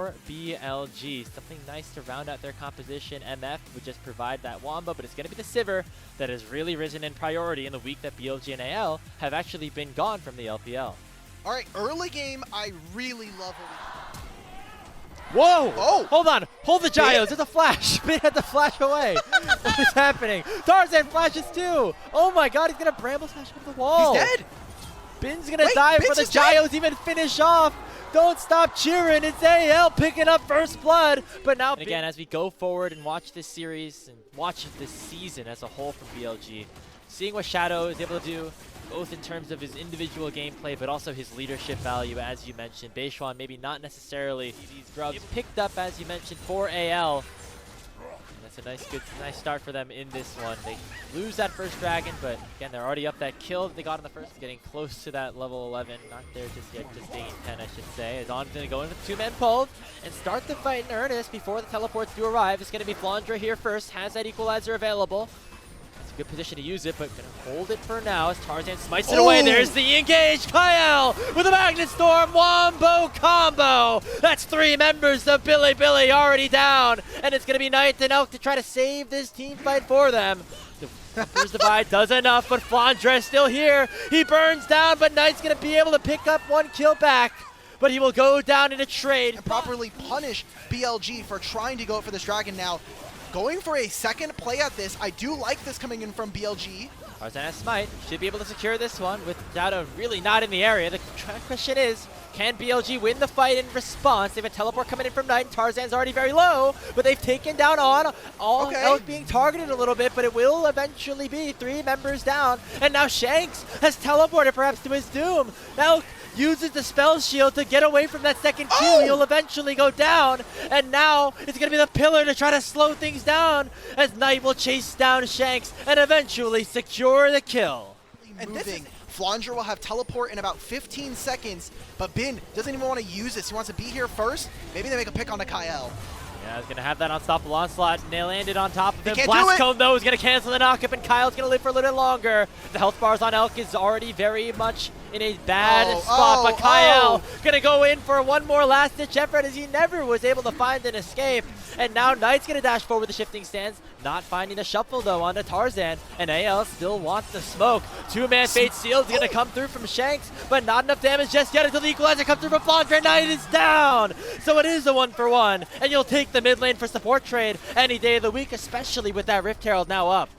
for BLG. Something nice to round out their composition. MF would just provide that Wamba, but it's going to be the Sivir that has really risen in priority in the week that BLG and AL have actually been gone from the LPL. All right, early game, I really love it. Whoa! Oh! Hold on. Hold the gyos. There's a flash. Bin had to flash away. What is happening? Tarzan flashes too. Oh my god, he's going to bramble smash over the wall. He's dead. Bin's going to die before the gyos even finish off. Don't stop cheering. It's AL picking up first blood. But now, again, as we go forward and watch this series and watch this season as a whole from BLG, seeing what Shadow is able to do, both in terms of his individual gameplay, but also his leadership value, as you mentioned. Beishwan maybe not necessarily these grubs picked up, as you mentioned, for AL. And that's a nice start for them in this one. They lose that first dragon, but again, they're already up that kill that they got in the first, getting close to that level 11. Not there just yet, just staying 10, I should say. As On's going to go in with two-man pull and start the fight in earnest before the teleports do arrive. It's going to be Flandre here first, has that equalizer available. Good position to use it, but gonna hold it for now as Tarzan smites it away. There's the engage. Kyle with a Magnet Storm Wombo combo. That's 3 members of Bilibili already down, and it's gonna be Knight and Elk to try to save this team fight for them. The first divide does enough, but Flandre still here. He burns down, but Knight's gonna be able to pick up 1 kill back. But he will go down in a trade. And properly punish BLG for trying to go for this dragon now. Going for a second play at this. I do like this coming in from BLG. Tarzan has Smite. Should be able to secure this one with Shadow really not in the area. The question is, can BLG win the fight in response? They have a teleport coming in from Knight. Tarzan's already very low, but they've taken down all Elk being targeted a little bit, but it will eventually be 3 members down. And now Shanks has teleported perhaps to his doom. Now uses the spell shield to get away from that second kill. He'll eventually go down, and now it's going to be the pillar to try to slow things down as Knight will chase down Shanks and eventually secure the kill. And moving, Flandre will have teleport in about 15 seconds, but Bin doesn't even want to use this. He wants to be here first. Maybe they make a pick on the Kyle. Yeah, he's going to have that unstoppable onslaught. And they landed on top of him. Can't Blast do it. Cone, though, is going to cancel the knockup, and Kyle's going to live for a little bit longer. The health bars on Elk is already very much in a bad spot, but Kyle going to go in for one more last-ditch effort as he never was able to find an escape. And now Knight's going to dash forward the shifting stance, not finding the shuffle, though, onto Tarzan. And AL still wants the smoke. 2-man Fate Seal's going to come through from Shanks, but not enough damage just yet until the equalizer comes through from Flandre. Knight is down! So it is a 1-for-1, and you'll take the mid lane for support trade any day of the week, especially with that Rift Herald now up.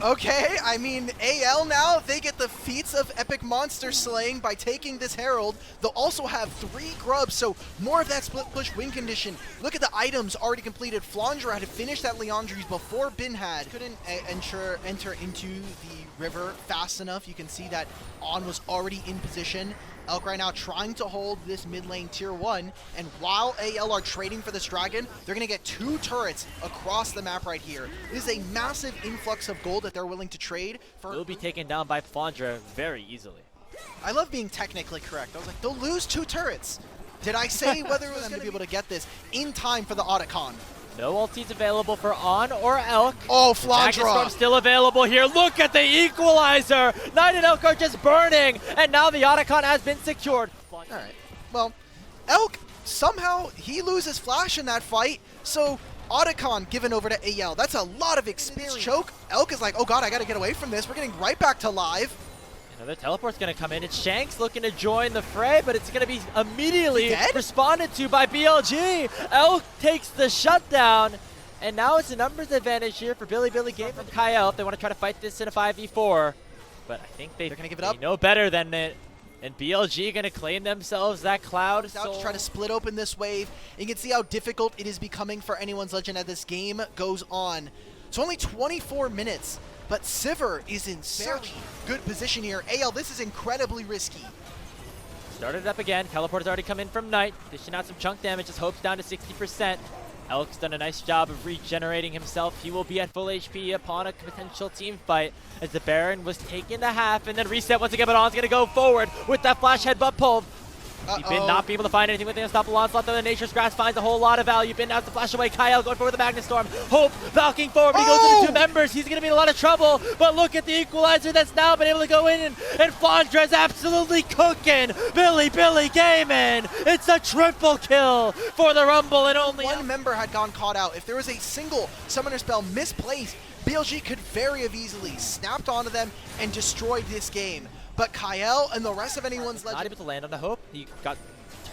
Okay, I mean, AL now, they get the feats of epic monster slaying by taking this Herald. They'll also have 3 grubs, so more of that split push win condition. Look at the items already completed. Flandre had to finish that Leandries before Bin had. Couldn't enter into the river fast enough. You can see that On was already in position. Elk right now trying to hold this mid lane tier 1, and while AL are trading for this dragon, they're going to get 2 turrets across the map right here. This is a massive influx of gold that they're willing to trade for. Will be taken down by Flandre very easily. I love being technically correct. I was like, they'll lose 2 turrets. Did I say whether it was going to be able to get this in time for the Otacon? No ultis available for On or Elk. Oh, Magnet Flandre! Storm still available here. Look at the equalizer. Knight and Elk are just burning, and now the Otacon has been secured. All right. Well, Elk, somehow he loses Flash in that fight, so Otacon given over to AL. That's a lot of experience. Choke. Elk is like, oh god, I got to get away from this. We're getting right back to live. Another teleport's going to come in. It's Shanks looking to join the fray, but it's going to be immediately responded to by BLG. Elk takes the shutdown, and now it's a numbers advantage here for Bilibili game from Kyle if they want to try to fight this in a 5v4. But I think they're going to give it up. Know better than it. And BLG going to claim themselves that Cloud. Out to try to split open this wave. You can see how difficult it is becoming for anyone's Legend as this game goes on. It's only 24 minutes. But Sivir is in such good position here. AL, this is incredibly risky. Started it up again. Teleport's already come in from Knight. Dishing out some chunk damage. His hope's down to 60%. Elk's done a nice job of regenerating himself. He will be at full HP upon a potential team fight as the Baron was taken to half and then reset once again, but On's going to go forward with that flash headbutt pull. See Bin not be able to find anything with the unstoppable onslaught, though the Nature's Grasp finds a whole lot of value. Bin has to flash away. Kyle going for the Magnet Storm. Hope valking forward, but he goes into 2 members. He's going to be in a lot of trouble, but look at the equalizer that's now been able to go in, and Flandra's absolutely cooking. Bilibili gaming. It's a triple kill for the Rumble, and only one member had gone caught out. If there was a single summoner spell misplaced, BLG could very have easily snapped onto them and destroyed this game. But Kyle and the rest of anyone's legend... Not able to land on the Hope. He got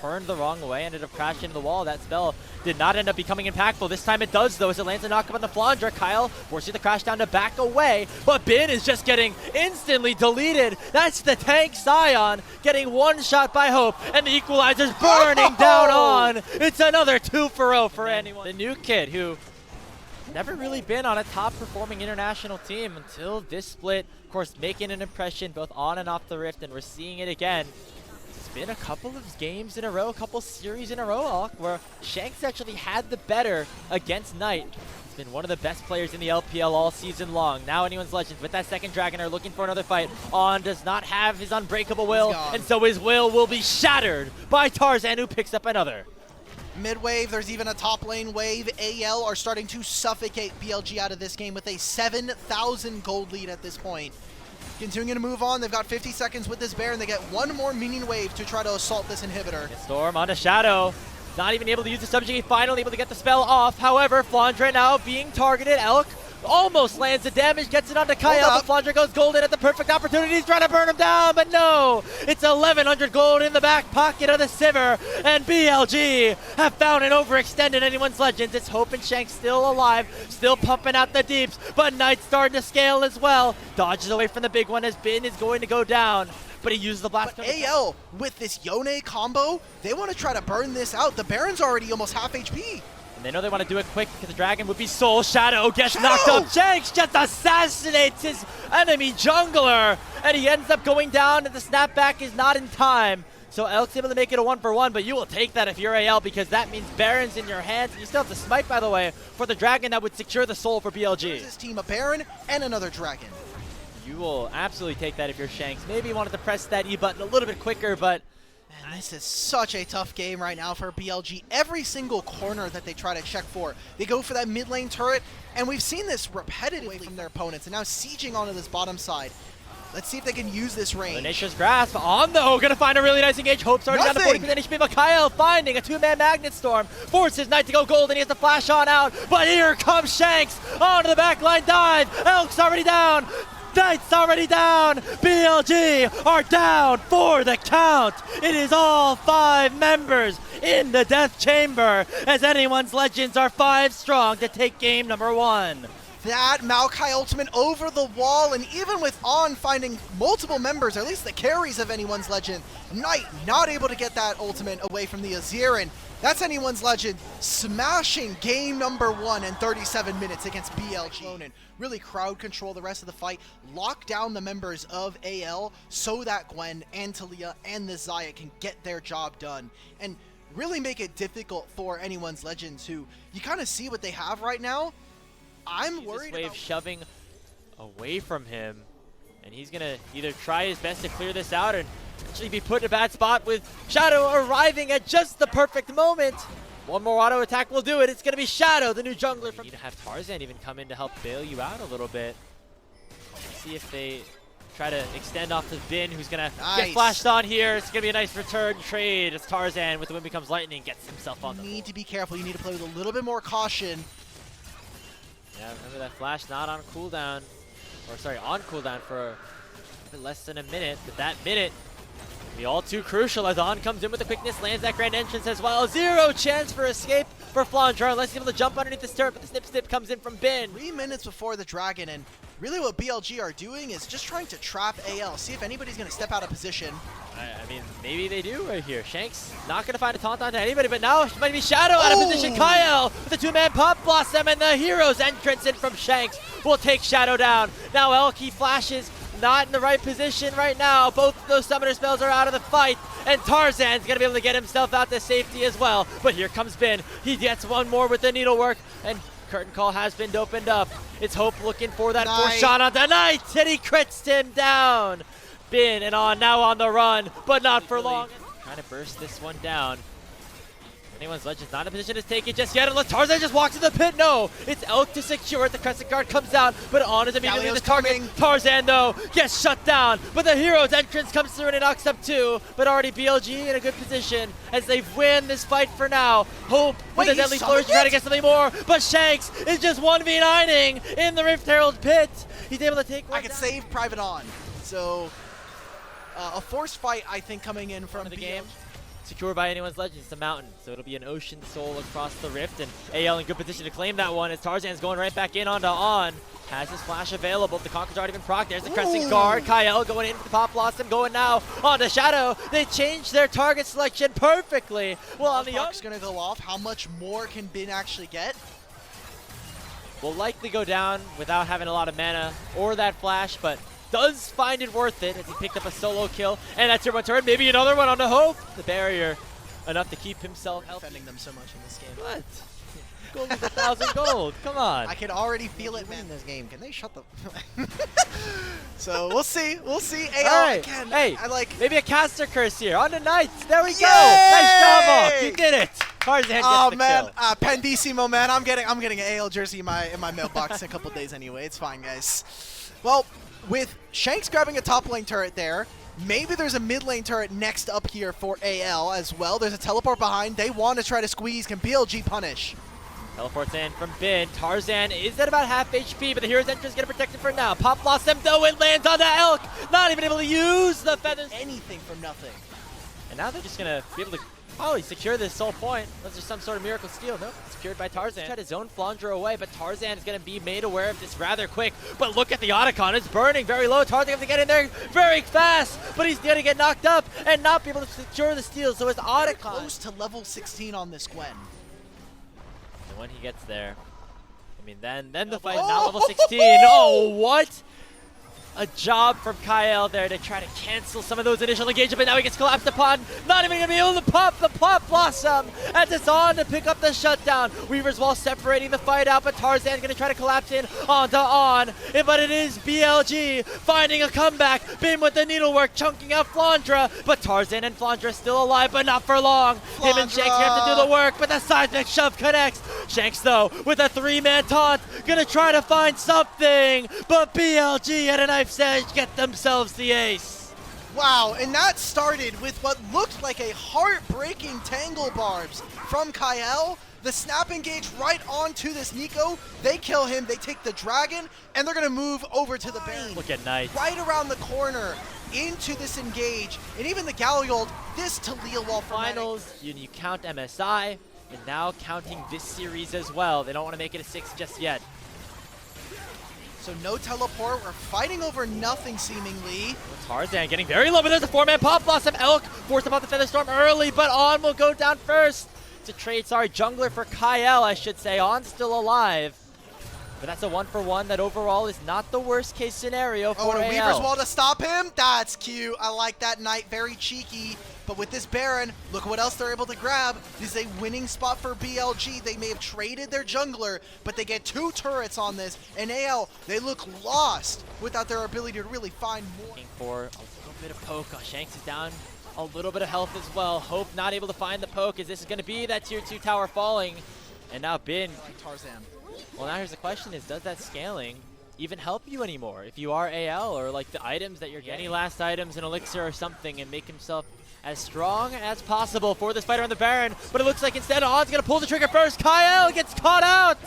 turned the wrong way, ended up crashing into the wall. That spell did not end up becoming impactful. This time it does, though, as it lands a knockup on the Flandra. Kyle forcing the crash down to back away, but Bin is just getting instantly deleted. That's the tank Scion getting one shot by Hope, and the equalizer's burning down on. It's another 2-for-0 for anyone. The new kid who never really been on a top-performing international team until this split. Of course, making an impression both on and off the Rift, and we're seeing it again. It's been a couple of games in a row, a couple series in a row, where Shanks actually had the better against Knight. He's been one of the best players in the LPL all season long. Now anyone's Legends with that second Dragon are looking for another fight. On does not have his unbreakable will, and so his will be shattered by Tarzan, who picks up another. Mid-wave, there's even a top lane wave. AL are starting to suffocate BLG out of this game with a 7,000 gold lead at this point. Continuing to move on, they've got 50 seconds with this bear, and they get one more minion wave to try to assault this inhibitor. Storm onto Shadow. Not even able to use the subjugate, finally able to get the spell off. However, Flandra now being targeted. Elk almost lands the damage, gets it onto Kyle, but Flandra goes golden at the perfect opportunity. He's trying to burn him down, but no! It's 1,100 gold in the back pocket of the Sivir, and BLG have found an overextended anyone's Legends. It's Hope and Shanks still alive, still pumping out the deeps, but Knight's starting to scale as well. Dodges away from the big one as Bin is going to go down, but he uses the blast. But AL, with this Yone combo, they want to try to burn this out. The Baron's already almost half HP. And they know they want to do it quick because the Dragon would be Soul. Shadow gets knocked up. Shanks just assassinates his enemy jungler, and he ends up going down, and the snapback is not in time. So Elk's able to make it a 1-for-1, but you will take that if you're AL, because that means Baron's in your hands. And you still have to smite, by the way, for the Dragon that would secure the soul for BLG. His team, a Baron and another Dragon. You will absolutely take that if you're Shanks. Maybe you wanted to press that E button a little bit quicker, but man, this is such a tough game right now for BLG. Every single corner that they try to check for, they go for that mid lane turret, and we've seen this repetitively from their opponents, and now sieging onto this bottom side. Let's see if they can use this range. The Nature's Grasp on though, gonna find a really nice engage. Hope's already down to 40% HP, but Kyle finding a 2-man Magnet Storm. Forces Knight to go gold, and he has to flash on out, but here comes Shanks onto the backline dive. Elk's already down. Knight's already down. BLG are down for the count. It is all 5 members in the death chamber as anyone's Legends are 5 strong to take game number 1. That Maokai ultimate over the wall, and even with On finding multiple members, or at least the carries of anyone's Legend, Knight not able to get that ultimate away from the Azir, and that's anyone's Legend smashing game number 1 in 37 minutes against BLG. And really crowd control the rest of the fight, lock down the members of AL so that Gwen and Talia and the Xayah can get their job done, and really make it difficult for anyone's Legends, who you kind of see what they have right now. I'm worried about shoving away from him, and he's gonna either try his best to clear this out or actually be put in a bad spot with Shadow arriving at just the perfect moment. One more auto attack will do it. It's gonna be Shadow, the new jungler. You need to have Tarzan even come in to help bail you out a little bit. Let's see if they try to extend off to Bin, who's gonna get flashed on here. It's gonna be a nice return trade as Tarzan, with the wind becomes lightning, gets himself on the You need to be careful. You need to play with a little bit more caution. Yeah, remember that flash not on cooldown, or sorry, on cooldown for a bit less than a minute, but that minute will be all too crucial as On comes in with the quickness, lands that grand entrance as well. 0 chance for escape for Flandra unless he's able to jump underneath this turret, but the snip comes in from Bin. 3 minutes before the Dragon, and really what BLG are doing is just trying to trap AL, see if anybody's going to step out of position. I mean, maybe they do right here. Shanks not going to find a taunt onto anybody, but now it might be Shadow out of position. Kyle with the 2-man Pop Blossom, and the hero's entrance in from Shanks will take Shadow down. Now Elky flashes, not in the right position right now. Both of those summoner spells are out of the fight, and Tarzan's going to be able to get himself out to safety as well. But here comes Bin. He gets one more with the needlework, and Curtain Call has been opened up. It's Hope looking for that force shot on the Knight, and he crits him down. Bin and On now on the run, but not for long. trying to burst this one down. Anyone's Legend's not in a position to take it just yet unless Tarzan just walks in the pit. No, it's Elk to secure it. The Crescent Guard comes out, but On is immediately the target. Tarzan, though, gets shut down, but the Hero's entrance comes through and it knocks up 2, but already BLG in a good position as they win this fight for now. Hope with a deadly flourish to try to get something more, but Shanks is just 1v9ing in the Rift Herald pit. He's able to take one I could down. save Private On. So, a forced fight, I think, coming in from the game. Secured by Anyone's Legend, it's the mountain, so it'll be an Ocean Soul across the Rift, and AL in good position to claim that one as Tarzan's going right back in onto On. Has his flash available. The Conqueror's already been procced. There's the Crescent Guard. Kyle going in for the Pop Blossom, going now onto Shadow. They changed their target selection perfectly. Well, on the Fox going to go off. How much more can Bin actually get? Will likely go down without having a lot of mana or that flash, but does find it worth it as he picked up a solo kill. And that's your one turn. Maybe another one on the Hope. The barrier enough to keep himself healthy. Defending them so much in this game. What? Gold is 1,000 gold. Come on. I can already feel it, man. In this game, can they shut the? So we'll see. We'll see. AL right. again. Hey, I like. maybe a caster curse here on the Knights. There we go. Yay! Nice job, Off. You did it. Tarzan gets Oh the man, kill. Pendissimo, man. I'm getting an AL jersey in my mailbox in a couple days anyway. It's fine, guys. Well, with Shanks grabbing a top lane turret there, maybe there's a mid lane turret next up here for AL as well. There's a teleport behind. They want to try to squeeze. Can BLG punish? Teleports in from Bin. Tarzan is at about half HP, but the Hero's entrance is going to protect him for now. Pop Blossom, though, it lands on the Elk. Not even able to use the feathers. Anything from nothing. And now they're just going to be able to probably secure this soul point. Unless there's some sort of miracle steal. Nope, secured by Tarzan. Try to zone Flandra away, but Tarzan is going to be made aware of this rather quick. But look at the Otacon. It's burning very low. Tarzan has to get in there very fast, but he's going to get knocked up and not be able to secure the steal. So his Otacon Close to level 16 on this Gwen. When he gets there, I mean, then the fight is now level 16. Oh, what? A job from Kyle there to try to cancel some of those initial engagements, but now he gets collapsed upon. Not even going to be able to pop the Pop Blossom as it's On to pick up the shutdown. Weaver's Wall separating the fight out, but Tarzan's going to try to collapse in onto On. But it is BLG finding a comeback. Bin with the needlework, chunking out Flandra, but Tarzan and Flandra still alive, but not for long. Flandra. Him and Shanks have to do the work, but the seismic shove connects. Shanks, though, with a 3-man taunt, going to try to find something, but BLG at a knife's edge get themselves the ace. Wow, and that started with what looked like a heartbreaking tangle barbs from Kyle. The snap engage right onto this Nico. They kill him, they take the dragon, and they're going to move over to the Bane. Look at Knight. Right around the corner into this engage. And even the Galiold, this Talia wall for Finals, you count MSI, and now counting this series as well. They don't want to make it a 6 just yet. So no teleport, we're fighting over nothing seemingly. Tarzan getting very low, but there's a 4-man Pop Blossom. Elk forced upon the Featherstorm early, but On will go down first. It's a trade, jungler for Kyle, I should say. On's still alive. But that's a 1-for-1 that overall is not the worst case scenario for and AL. Weaver's Wall to stop him. That's cute. I like that Knight. Very cheeky. But with this Baron, look what else they're able to grab. This is a winning spot for BLG. They may have traded their jungler, but they get 2 turrets on this. And AL, they look lost without their ability to really find more. Looking for a little bit of poke. Shanks is down a little bit of health as well. Hope not able to find the poke, as this is going to be that tier 2 tower falling. And now Bin. Tarzan. Well, now here's the question is, does that scaling even help you anymore? If you are AL, or like the items that you're getting, any last items, an elixir or something, and make himself as strong as possible for this fighter on the Baron. But it looks like instead On's going to pull the trigger first. Kyle gets caught out.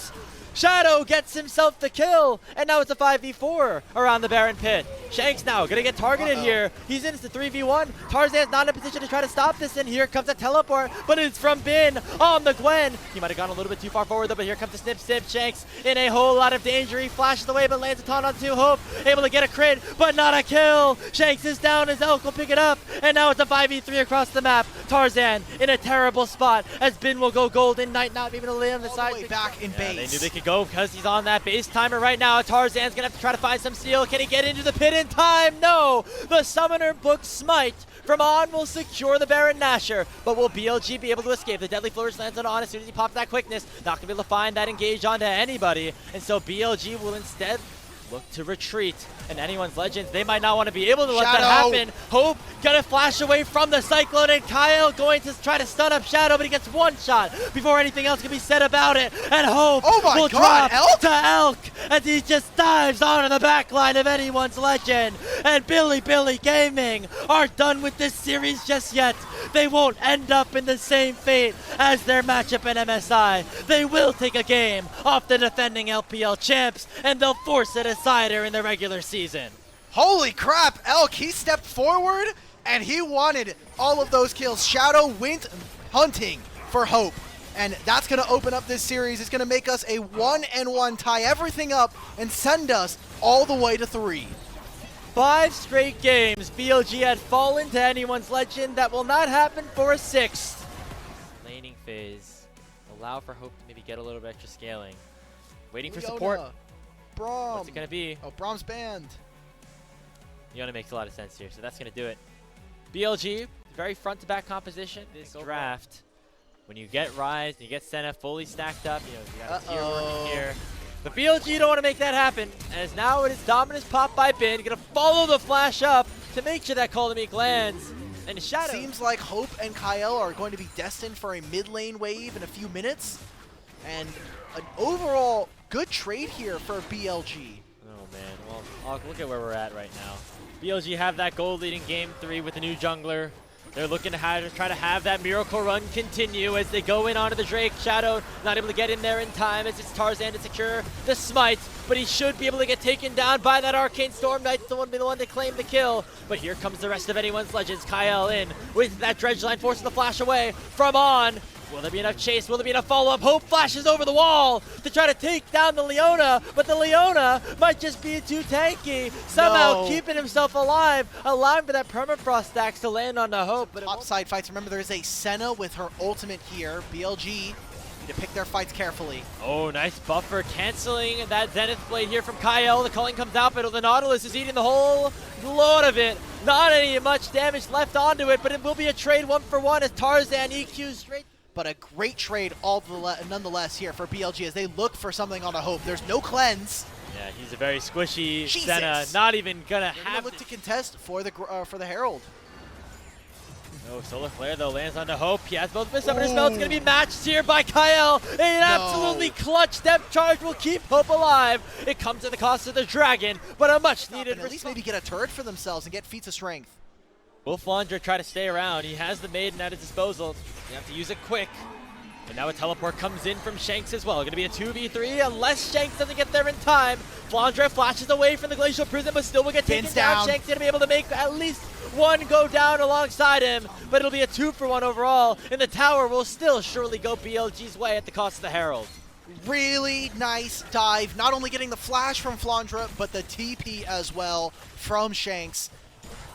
Shadow gets himself the kill, and now it's a 5v4 around the Baron pit. Shanks now gonna get targeted here. He's in, it's a 3v1. Tarzan's not in a position to try to stop this, and here comes a teleport, but it's from Bin on the Gwen. He might have gone a little bit too far forward though, but here comes the snip. Shanks in a whole lot of danger. He flashes away, but lands a taunt onto Hope. Able to get a crit, but not a kill. Shanks is down, as Elk will pick it up, and now it's a 5v3 across the map. Tarzan in a terrible spot, as Bin will go golden. Knight not even able to lay on the side. All the way back in base. They knew they could go because he's on that base timer right now. Tarzan's gonna have to try to find some steal. Can he get into the pit in time? No! The Summoner Book Smite from On will secure the Baron Nashor, but will BLG be able to escape? The Deadly Flourish lands on as soon as he pops that quickness. Not gonna be able to find that engage onto anybody, and so BLG will instead look to retreat, and anyone's Legends, they might not want to be able to let that happen. Hope gonna flash away from the Cyclone, and Kyle going to try to stun up Shadow, but he gets one shot before anything else can be said about it, and Hope will drop to Elk as he just dives onto the back line of anyone's Legend, and Bilibili Gaming are done with this series just yet. They won't end up in the same fate as their matchup in MSI. They will take a game off the defending LPL champs, and they'll force a decider in the regular season. Holy crap, Elk, he stepped forward and he wanted all of those kills. Shadow went hunting for Hope, and that's going to open up this series. It's going to make us a 1-1, tie everything up, and send us all the way to 3. 5 straight games, BLG had fallen to anyone's Legend. That will not happen for a 6th. Laning phase. Allow for Hope to maybe get a little bit extra scaling. Waiting for support. Braum. What's it going to be? Oh, Braum's banned. Leona makes a lot of sense here, so that's going to do it. BLG, very front-to-back composition. This draft, when you get Ryze and you get Senna fully stacked up, you know, you got a tier working here. But BLG don't want to make that happen, as now it is Dominus pop by Bin, going to follow the flash up to make sure that Call to Meek lands. And Shadow. Seems like Hope and Kyle are going to be destined for a mid-lane wave in a few minutes. And an overall good trade here for BLG. Oh man, well, look at where we're at right now. BLG have that gold lead in Game 3 with the new jungler. They're looking to try to have that miracle run continue as they go in onto the Drake. Shadow not able to get in there in time as it's Tarzan to secure the smite, but he should be able to get taken down by that Arcane Storm Knight's the one to claim the kill. But here comes the rest of anyone's Legends. Kyle in with that dredge line, forcing the flash away from On. Will there be enough chase? Will there be enough follow-up? Hope flashes over the wall to try to take down the Leona, but the Leona might just be too tanky, somehow keeping himself alive, allowing for that permafrost stacks to land on the Hope. But Topside fights, remember there's a Senna with her ultimate here. BLG need to pick their fights carefully. Oh, nice buffer, canceling that Zenith Blade here from Kyle. The culling comes out, but the Nautilus is eating the whole load of it. Not any much damage left onto it, but it will be a trade 1-for-1 as Tarzan EQs straight. But a great trade nonetheless here for BLG as they look for something on a Hope. There's no cleanse. Yeah, he's a very squishy Senna, not even gonna have look to contest for the Herald. No, Solar Flare though lands on the Hope. He has both Miss Summoner Spells. It's gonna be matched here by Kyle. An absolutely clutch depth charge will keep Hope alive. It comes at the cost of the Dragon, but a much needed at least maybe get a turret for themselves and get feats of strength. Will Flandre try to stay around? He has the Maiden at his disposal. You have to use it quick. But now a teleport comes in from Shanks as well. Going to be a 2v3 unless Shanks doesn't get there in time. Flandre flashes away from the Glacial Prison, but still will get taken down. Shanks going to be able to make at least one go down alongside him, but it'll be a 2-for-1 overall. And the tower will still surely go BLG's way at the cost of the Herald. Really nice dive. Not only getting the flash from Flandre, but the TP as well from Shanks.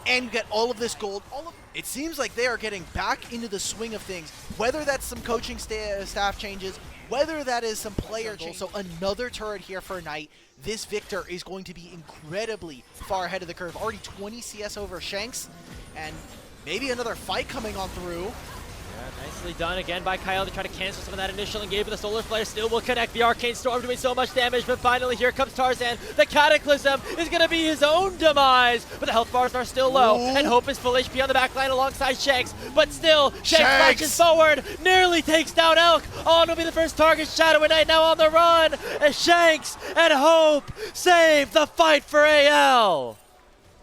And you get all of this gold. It seems like they are getting back into the swing of things, whether that's some coaching staff changes, whether that is some player changes. So another turret here for Knight. This Victor is going to be incredibly far ahead of the curve. Already 20 CS over Shanks, and maybe another fight coming on through. Yeah, nicely done again by Kyle to try to cancel some of that initial engage, but the Solar Flare still will connect. The Arcane Storm doing so much damage, but finally here comes Tarzan. The Cataclysm is going to be his own demise, but the health bars are still low, and Hope is full HP on the backline alongside Shanks, but still, Shanks flashes forward, nearly takes down Elk. On will be the first target. Shadow and Knight now on the run, as Shanks and Hope save the fight for AL.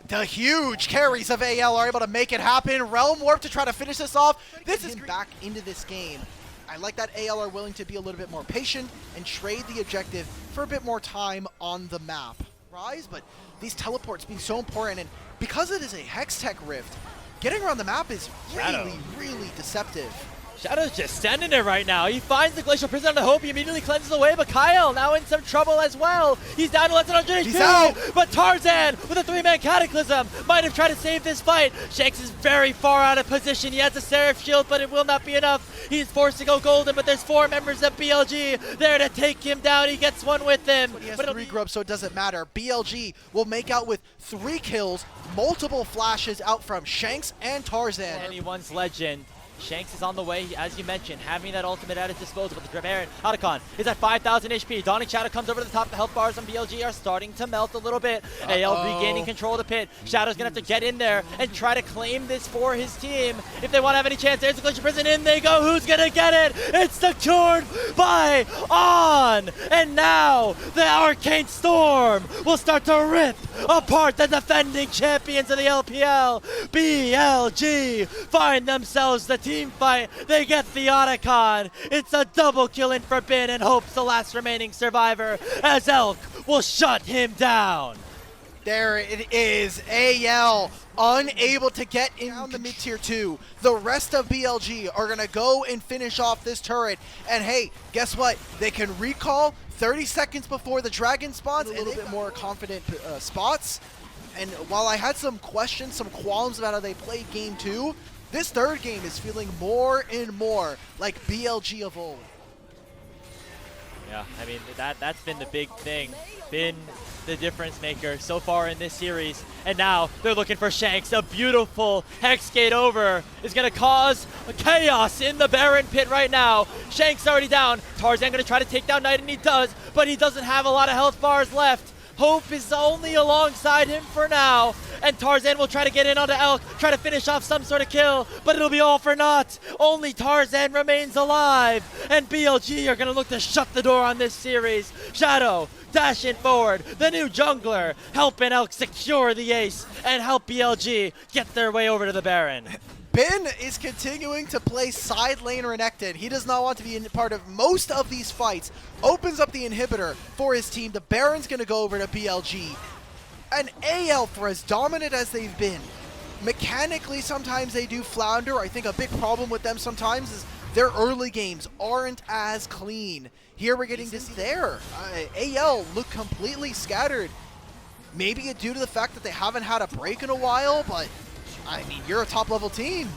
The huge carries of AL are able to make it happen. Realm Warp to try to finish this off. This is back into this game. I like that AL are willing to be a little bit more patient and trade the objective for a bit more time on the map. Rise, but these teleports being so important, and because it is a Hextech Rift, getting around the map is really deceptive. Shadow's just standing there right now. He finds the Glacial Prison on the Hope. He immediately cleanses away, but Kyle now in some trouble as well. He's down to less than 100 HP, but Tarzan with a 3-man Cataclysm might have tried to save this fight. Shanks is very far out of position. He has a Seraph Shield, but it will not be enough. He's forced to go golden, but there's 4 members of BLG there to take him down. He gets one with him. But he has 3 grubs, so it doesn't matter. BLG will make out with 3 kills, multiple flashes out from Shanks and Tarzan. Anyone's Legend. Shanks is on the way, as you mentioned, having that ultimate at his disposal. But the Baron, Otacon is at 5,000 HP. Dawning Shadow comes over to the top. The health bars on BLG are starting to melt a little bit. AL regaining control of the pit. Shadow's going to have to get in there and try to claim this for his team if they want to have any chance. There's the Glacier Prison. In they go. Who's going to get it? It's secured by On. And now the Arcane Storm will start to rip apart the defending champions of the LPL. BLG find themselves the team fight. They get the Otacon. It's a double kill in for Bin and Hope's the last remaining survivor as Elk will shut him down. There it is. AL unable to get in the mid-tier 2. The rest of BLG are going to go and finish off this turret. And hey, guess what? They can recall 30 seconds before the dragon spawns, a little bit more confident spots. And while I had some questions, some qualms about how they played game 2, this third game is feeling more and more like BLG of old. Yeah, I mean, that's been the big thing. Been the difference maker so far in this series. And now they're looking for Shanks. A beautiful Hex Gate over is going to cause chaos in the Baron pit right now. Shanks already down. Tarzan going to try to take down Knight, and he does, but he doesn't have a lot of health bars left. Hope is only alongside him for now, and Tarzan will try to get in onto Elk, try to finish off some sort of kill, but it'll be all for naught. Only Tarzan remains alive, and BLG are going to look to shut the door on this series. Shadow dashing forward, the new jungler, helping Elk secure the ace and help BLG get their way over to the Baron. Bin is continuing to play side lane Renekton. He does not want to be in part of most of these fights. Opens up the inhibitor for his team. The Baron's going to go over to BLG. And AL, for as dominant as they've been, mechanically sometimes they do flounder. I think a big problem with them sometimes is their early games aren't as clean. Here we're getting to see there. AL look completely scattered. Maybe it's due to the fact that they haven't had a break in a while, but I mean, you're a top-level team.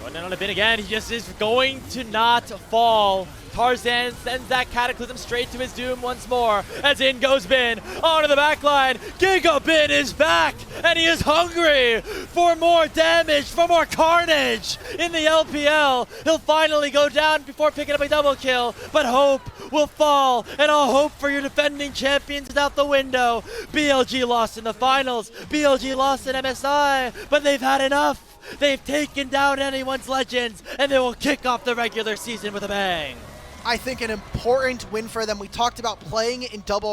Going in on a Bin again. He just is going to not fall. Tarzan sends that Cataclysm straight to his doom once more. As in goes Bin. Onto the back line. Giga Bin is back. And he is hungry for more damage, for more carnage in the LPL. He'll finally go down before picking up a double kill. But Hope will fall. And all hope for your defending champions is out the window. BLG lost in the finals. BLG lost in MSI. But they've had enough. They've taken down anyone's legends, and they will kick off the regular season with a bang. I think an important win for them. We talked about playing it in double